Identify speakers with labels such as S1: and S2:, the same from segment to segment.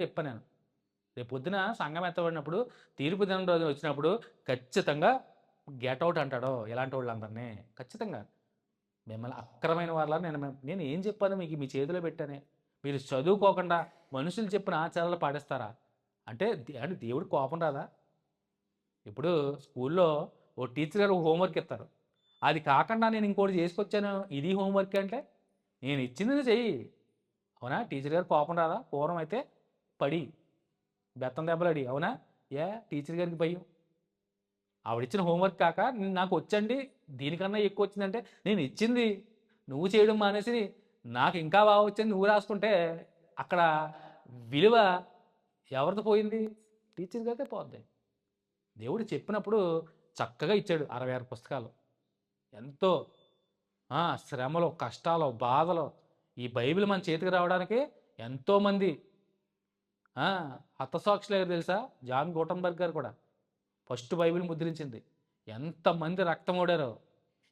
S1: చెప్పా నేను. రేపొద్దున సంఘం ఎత్తబడినప్పుడు, తీర్పు దినం రోజు వచ్చినప్పుడు ఖచ్చితంగా గెట్ ఔట్ అంటాడు ఇలాంటోళ్ళందరిని. ఖచ్చితంగా. మిమ్మల్ని అక్రమైన వాళ్ళ నేను ఏం చెప్పాను మీకు మీ చేతిలో పెట్టానే. మీరు చదువుకోకుండా మనుషులు చెప్పిన ఆచారాలు పాటిస్తారా? అంటే దేవుడికి కోపం రాదా? ఇప్పుడు స్కూల్లో ఓ టీచర్ గారు హోంవర్క్ ఇస్తారు. అది కాకుండా నేను ఇంకోటి చేసుకొచ్చాను. ఇది హోంవర్కే అంటే, నేను ఇచ్చింది చెయ్యి. అవునా? టీచర్ గారికి కోపం రాదా? పూర్వం అయితే పడి, బెత్తం దెబ్బలడి. అవునా? టీచర్ గారికి భయం. ఆవిడిచ్చిన హోంవర్క్ కాక నాకు వచ్చండి, దీనికన్నా ఎక్కువ వచ్చిందంటే నేను ఇచ్చింది నువ్వు చేయడం మానేసి నాకు ఇంకా బాగా వచ్చింది నువ్వు రాసుకుంటే అక్కడ విలువ ఎవరిది పోయింది? టీచర్ గారిదే పోద్ది. దేవుడు చెప్పినప్పుడు చక్కగా ఇచ్చాడు 66 పుస్తకాలు. ఎంతో శ్రమలు, కష్టాలు, బాధలు ఈ బైబిల్ మన చేతికి రావడానికి ఎంతోమంది ఆ! హతసాక్షులయ్యారు తెలుసా? జాన్ గూటన్బర్గ్ గారు కూడా. ఫస్ట్ బైబిల్ ముద్రించింది. ఎంతమంది రక్తం ఓడారో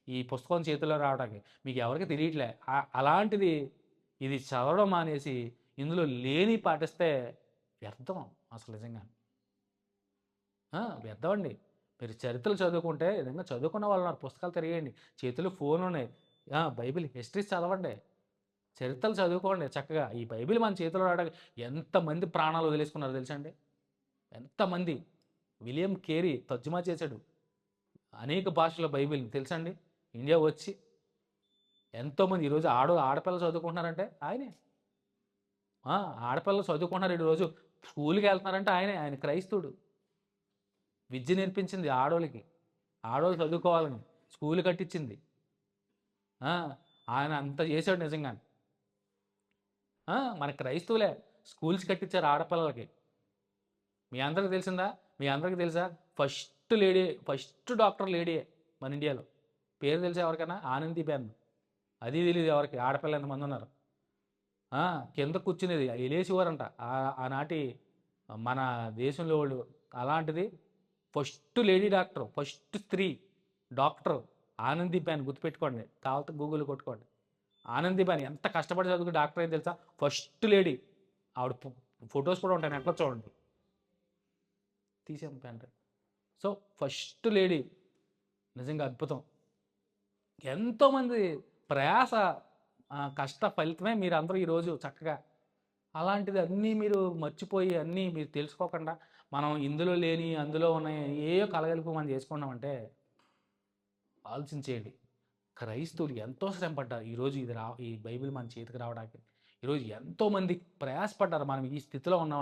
S1: ఈ పుస్తకం చేతిలో రావడానికి. మీకు ఎవరికీ తెలియట్లే. అలాంటిది ఇది చదవడం మానేసి ఇందులో లేనియి పాటిస్తే వ్యర్థం అసలు నిజంగా. వ్యర్థమండి. మీరు చరిత్రలు చదువుకుంటే నిజంగా చదువుకున్న వాళ్ళున్నారు. పుస్తకాలు తిరగేయండి. చేతిలో ఫోన్లున్నాయి. బైబిల్ హిస్టరీస్ చదవండి. చరిత్రలు చదువుకోండి చక్కగా. ఈ బైబిల్ మన చేతిలో రావడానికి ఎంతమంది ప్రాణాలు వదిలేసుకున్నారో తెలుసా అండి? ఎంతమంది? విలియం కేరీ తర్జుమా చేశాడు. అనేక భాషల బైబిల్‌ని తెలుసా అండి? ఇండియా వచ్చి ఎంతోమంది ఈరోజు ఆడపిల్లలు చదువుకుంటున్నారంటే ఆయనే. ఆ! ఆడపిల్లలు చదువుకుంటున్నారు ఈరోజు స్కూలుకెళ్తున్నారంటే ఆయనే. ఆయన క్రైస్తవుడు. విద్య నేర్పించింది ఆడోళ్ళకి. ఆడోళ్ళు చదువుకోవాలని స్కూలు కట్టించింది. ఆ! ఆయన అంత చేశాడు నిజంగానే. మన క్రైస్తవులే స్కూల్స్ కట్టించారు ఆడపిల్లలకి. మీ అందరికి తెలిసిందా? మీ అందరికి తెలుసా? ఫస్ట్ డాక్టర్ లేడీయే మన ఇండియాలో. పేరు తెలుసా ఎవరికైనా? ఆనందీబెన్. అది తెలీదు ఎవరికీ. ఆడపిల్లలు ఎంతమందున్నారు. ఆ! కింద కూర్చునేది ఎలేసేవారంట. ఆనాటి మన దేశంలో వాళ్ళు. అలాంటిది ఫస్ట్ లేడీ డాక్టర్, ఫస్ట్ స్త్రీ డాక్టర్ ఆనందీబెన్ గుర్తుపెట్టుకోండి. కావాలంటే గూగుల్‌లో కొట్టుకోండి. ఆనందీబెన్ ఎంత కష్టపడి చదువుకుని డాక్టర్ అయింది తెలుసా? First lady. ఆవిడ ఫోటోస్ కూడా ఉంటాయి నెట్‌లో చూడండి. తీసాం pen drive. So, first lady నిజంగా అద్భుతం. ఎంతోమంది ప్రయాస కష్ట ఫలితమే మీరందరూ ఈరోజు చక్కగా అలాంటిది అన్నీ మీరు మర్చిపోయి, అన్నీ మీరు తెలుసుకోకుండా, మనం ఇందులో లేని, అందులో ఉన్నాయి ఏయో కలగలిపి మనం చేసుకున్నామంటే ఆలోచించేయండి. క్రైస్తవులు ఎంతో శ్రమ పడ్డారు. ఈరోజు ఈ బైబిల్ మన చేతికి రావడానికి. ఈరోజు ఎంతోమంది ప్రయాసపడ్డారు. మనం ఈ స్థితిలో ఉన్నామంటే